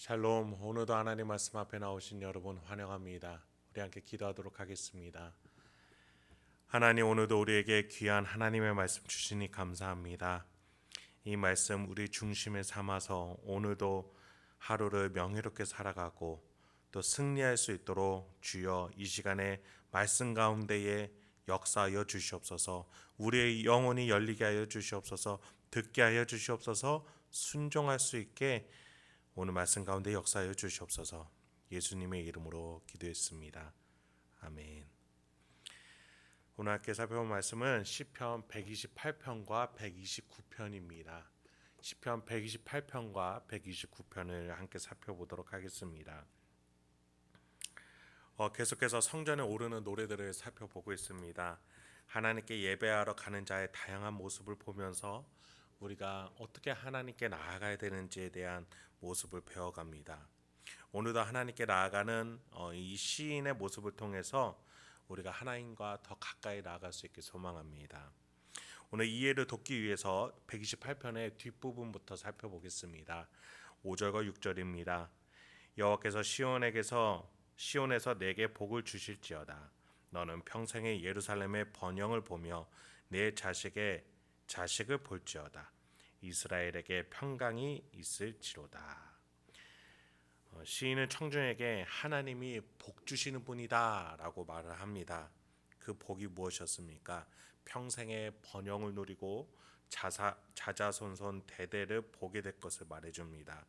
샬롬. 오늘도 하나님 말씀 앞에 나오신 여러분 환영합니다. 우리 함께 기도하도록 하겠습니다. 하나님, 오늘도 우리에게 귀한 하나님의 말씀 주시니 감사합니다. 이 말씀 우리 중심에 삼아서 오늘도 하루를 명예롭게 살아가고 또 승리할 수 있도록 주여 이 시간에 말씀 가운데에 역사하여 주시옵소서. 우리의 영혼이 열리게 하여 주시옵소서. 듣게 하여 주시옵소서. 순종할 수 있게 오늘 말씀 가운데 역사하여 주시옵소서. 예수님의 이름으로 기도했습니다. 아멘. 오늘 함께 살펴볼 말씀은 시편 128편과 129편입니다. 시편 128편과 129편을 함께 살펴보도록 하겠습니다. 계속해서 성전에 오르는 노래들을 살펴보고 있습니다. 하나님께 예배하러 가는 자의 다양한 모습을 보면서 우리가 어떻게 하나님께 나아가야 되는지에 대한 모습을 배워갑니다. 오늘도 하나님께 나아가는 이 시인의 모습을 통해서 우리가 하나님과 더 가까이 나아갈 수 있게 소망합니다. 오늘 이해를 돕기 위해서 128편의 뒷부분부터 살펴보겠습니다. 5절과 6절입니다. 여호와께서 시온에서 내게 복을 주실지어다. 너는 평생에 예루살렘의 번영을 보며 내 자식을 볼지어다. 이스라엘에게 평강이 있을지로다. 시인은 청중에게 하나님이 복 주시는 분이다 라고 말을 합니다. 그 복이 무엇이었습니까? 평생의 번영을 누리고 자자손손 대대를 보게 될 것을 말해줍니다.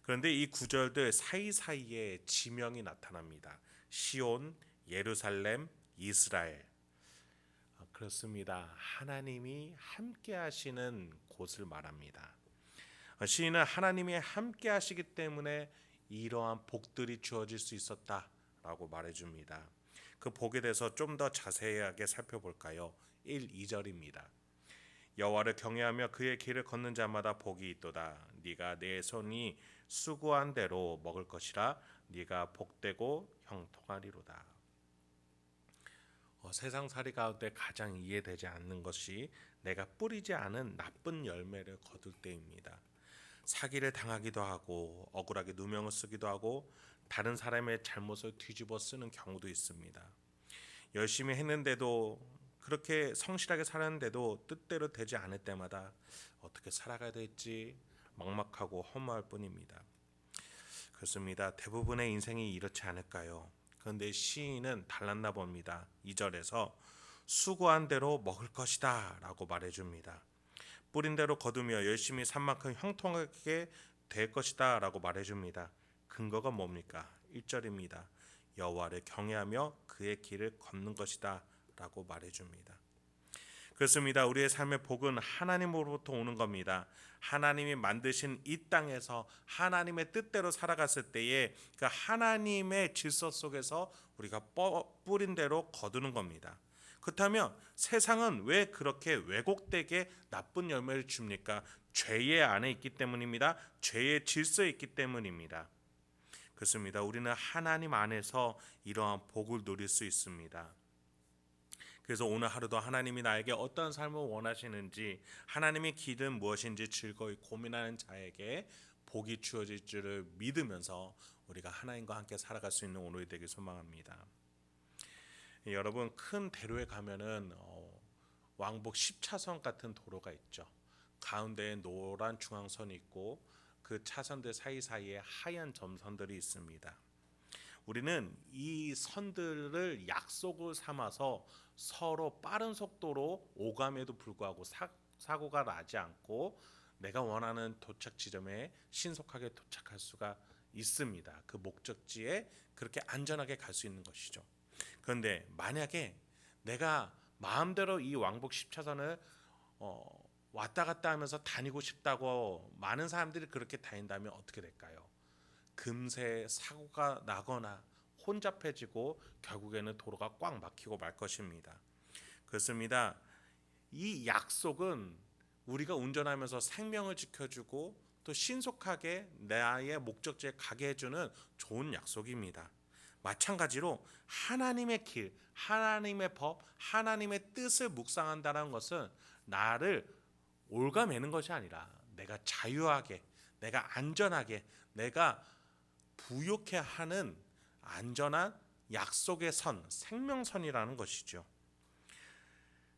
그런데 이 구절들 사이사이에 지명이 나타납니다. 시온, 예루살렘, 이스라엘. 그렇습니다. 하나님이 함께 하시는 곳을 말합니다. 시인은 하나님이 함께 하시기 때문에 이러한 복들이 주어질 수 있었다라고 말해줍니다. 그 복에 대해서 좀 더 자세하게 살펴볼까요? 1, 2절입니다. 여호와를 경외하며 그의 길을 걷는 자마다 복이 있도다. 네가 내 손이 수고한 대로 먹을 것이라. 네가 복되고 형통하리로다. 세상살이 가운데 가장 이해되지 않는 것이 내가 뿌리지 않은 나쁜 열매를 거둘 때입니다. 사기를 당하기도 하고 억울하게 누명을 쓰기도 하고 다른 사람의 잘못을 뒤집어 쓰는 경우도 있습니다. 열심히 했는데도 그렇게 성실하게 살았는데도 뜻대로 되지 않을 때마다 어떻게 살아가야 될지 막막하고 허무할 뿐입니다. 그렇습니다. 대부분의 인생이 이렇지 않을까요? 그런데 시인은 달랐나 봅니다. 2절에서 수고한 대로 먹을 것이다 라고 말해줍니다. 뿌린 대로 거두며 열심히 산 만큼 형통하게 될 것이다 라고 말해줍니다. 근거가 뭡니까? 1절입니다. 여호와를 경외하며 그의 길을 걷는 것이다 라고 말해줍니다. 그렇습니다. 우리의 삶의 복은 하나님으로부터 오는 겁니다. 하나님이 만드신 이 땅에서 하나님의 뜻대로 살아갔을 때에 그 하나님의 질서 속에서 우리가 뿌린 대로 거두는 겁니다. 그렇다면 세상은 왜 그렇게 왜곡되게 나쁜 열매를 줍니까? 죄의 안에 있기 때문입니다. 죄의 질서에 있기 때문입니다. 그렇습니다. 우리는 하나님 안에서 이러한 복을 누릴 수 있습니다. 그래서 오늘 하루도 하나님이 나에게 어떤 삶을 원하시는지, 하나님의 길은 무엇인지 즐거이 고민하는 자에게 복이 주어질 줄을 믿으면서 우리가 하나님과 함께 살아갈 수 있는 오늘이 되길 소망합니다. 여러분, 큰 대로에 가면은 왕복 10차선 같은 도로가 있죠. 가운데에 노란 중앙선이 있고 그 차선들 사이사이에 하얀 점선들이 있습니다. 우리는 이 선들을 약속을 삼아서 서로 빠른 속도로 오감에도 불구하고 사고가 나지 않고 내가 원하는 도착 지점에 신속하게 도착할 수가 있습니다. 그 목적지에 그렇게 안전하게 갈 수 있는 것이죠. 그런데 만약에 내가 마음대로 이 왕복 10차선을 왔다 갔다 하면서 다니고 싶다고 많은 사람들이 그렇게 다닌다면 어떻게 될까요? 금세 사고가 나거나 혼잡해지고 결국에는 도로가 꽉 막히고 말 것입니다. 그렇습니다. 이 약속은 우리가 운전하면서 생명을 지켜주고 또 신속하게 나의 목적지에 가게 해주는 좋은 약속입니다. 마찬가지로 하나님의 길, 하나님의 법, 하나님의 뜻을 묵상한다는 것은 나를 올가매는 것이 아니라 내가 자유하게, 내가 안전하게, 내가 부욕해 하는 안전한 약속의 선, 생명선이라는 것이죠.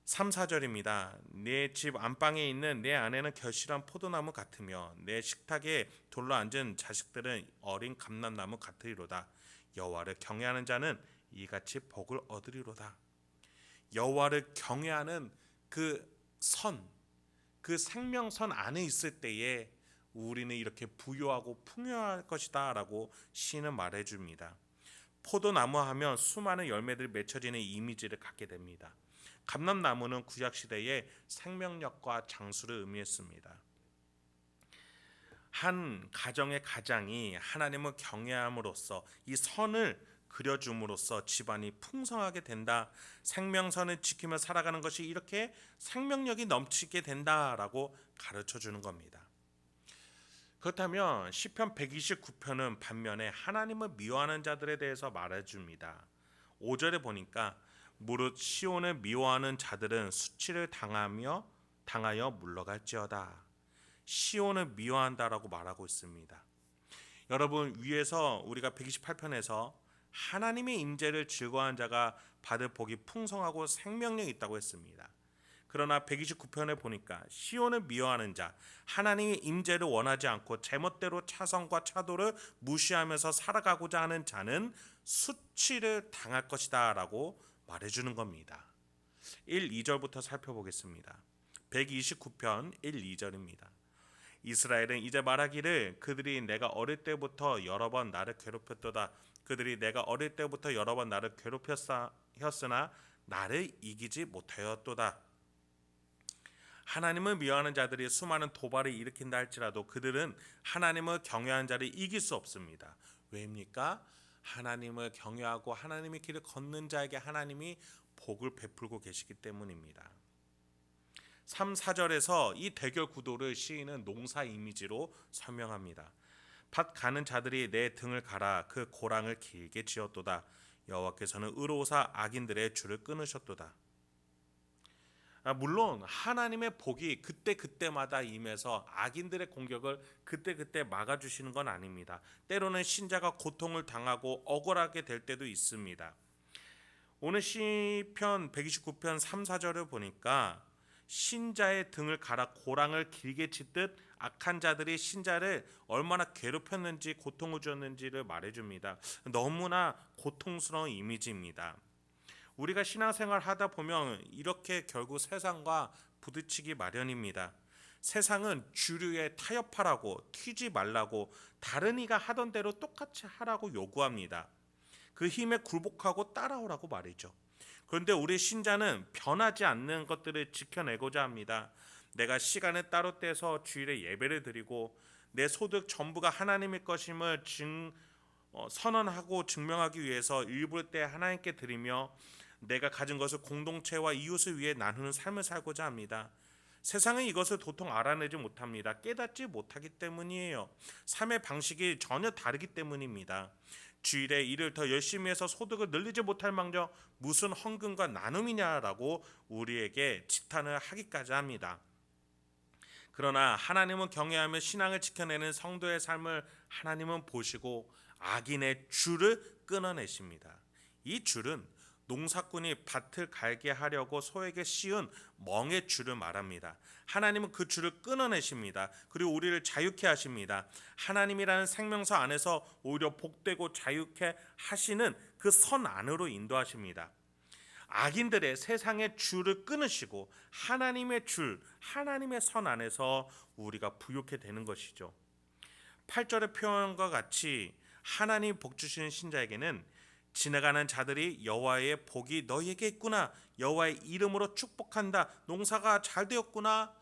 3, 4절입니다. 내 집 안방에 있는 내 아내는 결실한 포도나무 같으며 내 식탁에 둘러앉은 자식들은 어린 감람나무 같으리로다. 여호와를 경외하는 자는 이같이 복을 얻으리로다. 여호와를 경외하는 그 선, 그 생명선 안에 있을 때에 우리는 이렇게 부유하고 풍요할 것이다 라고 시인은 말해줍니다. 포도나무 하면 수많은 열매들이 맺혀지는 이미지를 갖게 됩니다. 감람나무는 구약시대의 생명력과 장수를 의미했습니다. 한 가정의 가장이 하나님을 경외함으로써 이 선을 그려줌으로써 집안이 풍성하게 된다. 생명선을 지키며 살아가는 것이 이렇게 생명력이 넘치게 된다라고 가르쳐주는 겁니다. 그렇다면 시편 129편은 반면에 하나님을 미워하는 자들에 대해서 말해줍니다. 5절에 보니까 무릇 시온을 미워하는 자들은 수치를 당하여 물러갈지어다. 시온을 미워한다라고 말하고 있습니다. 여러분, 위에서 우리가 128편에서 하나님의 임재를 즐거워하는 자가 받을 복이 풍성하고 생명력이 있다고 했습니다. 그러나 129편에 보니까 시온을 미워하는 자, 하나님의 임재를 원하지 않고 제멋대로 차성과 차도를 무시하면서 살아가고자 하는 자는 수치를 당할 것이다 라고 말해주는 겁니다. 1, 2절부터 살펴보겠습니다. 129편 1, 2절입니다. 이스라엘은 이제 말하기를 그들이 내가 어릴 때부터 여러 번 나를 괴롭혔도다. 그들이 내가 어릴 때부터 여러 번 나를 괴롭혔으나 나를 이기지 못하였도다. 하나님을 미워하는 자들이 수많은 도발을 일으킨다 할지라도 그들은 하나님을 경외하는 자를 이길 수 없습니다. 왜입니까? 하나님을 경외하고 하나님의 길을 걷는 자에게 하나님이 복을 베풀고 계시기 때문입니다. 3, 4절에서 이 대결 구도를 시인은 농사 이미지로 설명합니다. 밭 가는 자들이 내 등을 갈아 그 고랑을 길게 지었도다. 여호와께서는 의로우사 악인들의 줄을 끊으셨도다. 물론 하나님의 복이 그때그때마다 임해서 악인들의 공격을 그때그때 막아주시는 건 아닙니다. 때로는 신자가 고통을 당하고 억울하게 될 때도 있습니다. 오늘 시편 129편 3, 4절을 보니까 신자의 등을 갈아 고랑을 길게 찢듯 악한 자들이 신자를 얼마나 괴롭혔는지 고통을 줬는지를 말해줍니다. 너무나 고통스러운 이미지입니다. 우리가 신앙생활 하다 보면 이렇게 결국 세상과 부딪히기 마련입니다. 세상은 주류에 타협하라고, 튀지 말라고, 다른 이가 하던 대로 똑같이 하라고 요구합니다. 그 힘에 굴복하고 따라오라고 말이죠. 그런데 우리 신자는 변하지 않는 것들을 지켜내고자 합니다. 내가 시간을 따로 떼서 주일에 예배를 드리고 내 소득 전부가 하나님의 것임을 선언하고 증명하기 위해서 일부를 때 하나님께 드리며 내가 가진 것을 공동체와 이웃을 위해 나누는 삶을 살고자 합니다. 세상은 이것을 도통 알아내지 못합니다. 깨닫지 못하기 때문이에요. 삶의 방식이 전혀 다르기 때문입니다. 주일에 일을 더 열심히 해서 소득을 늘리지 못할 망정 무슨 헌금과 나눔이냐라고 우리에게 지탄을 하기까지 합니다. 그러나 하나님은 경외하며 신앙을 지켜내는 성도의 삶을 하나님은 보시고 악인의 줄을 끊어내십니다. 이 줄은 농사꾼이 밭을 갈게 하려고 소에게 씌운 멍의 줄을 말합니다. 하나님은 그 줄을 끊어내십니다. 그리고 우리를 자유케 하십니다. 하나님이라는 생명서 안에서 오히려 복되고 자유케 하시는 그 선 안으로 인도하십니다. 악인들의 세상의 줄을 끊으시고 하나님의 줄, 하나님의 선 안에서 우리가 부유케 되는 것이죠. 8절의 표현과 같이 하나님 복 주시는 신자에게는 지나가는 자들이 여호와의 복이 너희에게 있구나, 여호와의 이름으로 축복한다, 농사가 잘 되었구나,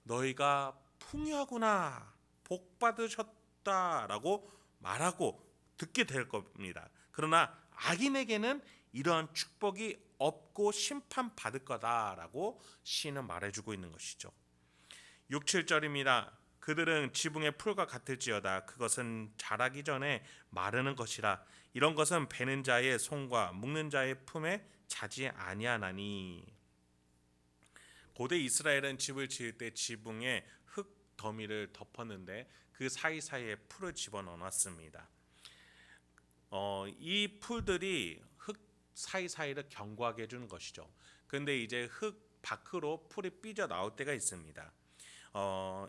너희가 풍요하구나, 복 받으셨다라고 말하고 듣게 될 겁니다. 그러나 악인에게는 이러한 축복이 없고 심판받을 거다라고 시인은 말해주고 있는 것이죠. 6, 7절입니다. 그들은 지붕의 풀과 같을지어다. 그것은 자라기 전에 마르는 것이라. 이런 것은 베는 자의 손과 묶는 자의 품에 자지 아니하나니. 고대 이스라엘은 집을 지을 때 지붕에 흙 더미를 덮었는데 그 사이사이에 풀을 집어넣어 놨습니다. 이 풀들이 흙 사이사이를 견고하게 해주는 것이죠. 근데 이제 흙 밖으로 풀이 삐져 나올 때가 있습니다.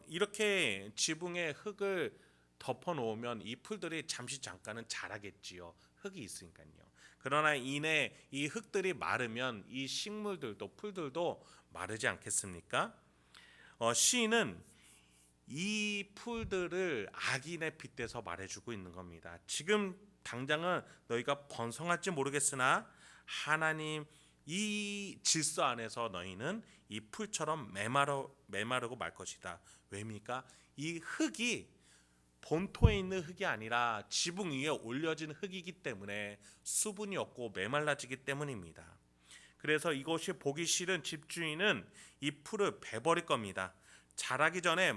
이렇게 지붕에 흙을 덮어 놓으면 이 풀들이 잠깐은 자라겠지요. 흙이 있으니까요. 그러나 이내 이 흙들이 마르면 이 식물들도 풀들도 마르지 않겠습니까? 시인은 이 풀들을 악인에 빗대서 말해주고 있는 겁니다. 지금 당장은 너희가 번성할지 모르겠으나 하나님 이 질서 안에서 너희는 이 풀처럼 메마르고 말 것이다. 왜입니까? 이 흙이 본토에 있는 흙이 아니라 지붕 위에 올려진 흙이기 때문에 수분이 없고 메말라지기 때문입니다. 그래서 이것이 보기 싫은 집주인은 이 풀을 베버릴 겁니다. 자라기 전에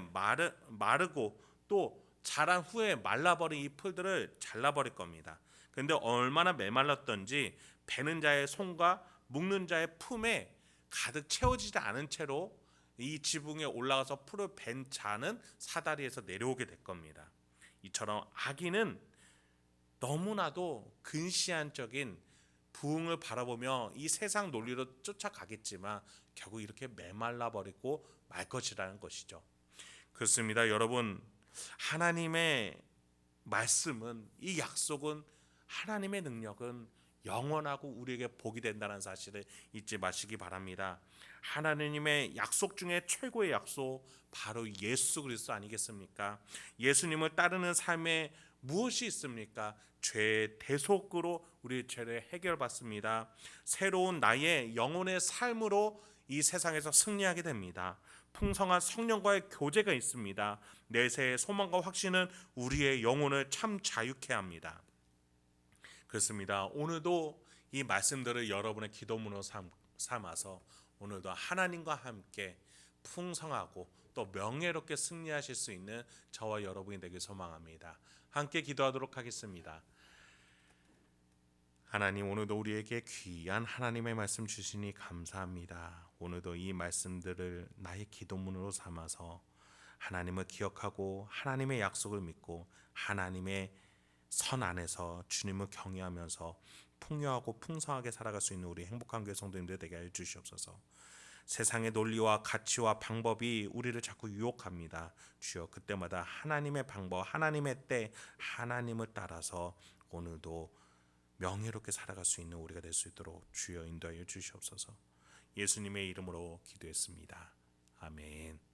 마르고 또 자란 후에 말라버린 이 풀들을 잘라버릴 겁니다. 그런데 얼마나 메말랐던지 베는 자의 손과 묶는 자의 품에 가득 채워지지 않은 채로 이 지붕에 올라가서 풀을 벤 자는 사다리에서 내려오게 될 겁니다. 이처럼 악인은 너무나도 근시안적인 부흥을 바라보며 이 세상 논리로 쫓아가겠지만 결국 이렇게 메말라 버리고 말 것이라는 것이죠. 그렇습니다. 여러분, 하나님의 말씀은, 이 약속은, 하나님의 능력은 영원하고 우리에게 복이 된다는 사실을 잊지 마시기 바랍니다. 하나님의 약속 중에 최고의 약속 바로 예수 그리스도 아니겠습니까? 예수님을 따르는 삶에 무엇이 있습니까? 죄의 대속으로 우리의 죄를 해결받습니다. 새로운 나의 영혼의 삶으로 이 세상에서 승리하게 됩니다. 풍성한 성령과의 교제가 있습니다. 내세의 소망과 확신은 우리의 영혼을 참 자유케 합니다. 그렇습니다. 오늘도 이 말씀들을 여러분의 기도문으로 삼아서 오늘도 하나님과 함께 풍성하고 또 명예롭게 승리하실 수 있는 저와 여러분이 되길 소망합니다. 함께 기도하도록 하겠습니다. 하나님, 오늘도 우리에게 귀한 하나님의 말씀 주시니 감사합니다. 오늘도 이 말씀들을 나의 기도문으로 삼아서 하나님을 기억하고 하나님의 약속을 믿고 하나님의 선 안에서 주님을 경외하면서 풍요하고 풍성하게 살아갈 수 있는 우리 행복한 교회 성도님들 되게 하여 주시옵소서. 세상의 논리와 가치와 방법이 우리를 자꾸 유혹합니다. 주여, 그때마다 하나님의 방법, 하나님의 때, 하나님을 따라서 오늘도 명예롭게 살아갈 수 있는 우리가 될 수 있도록 주여 인도하여 주시옵소서. 예수님의 이름으로 기도했습니다. 아멘.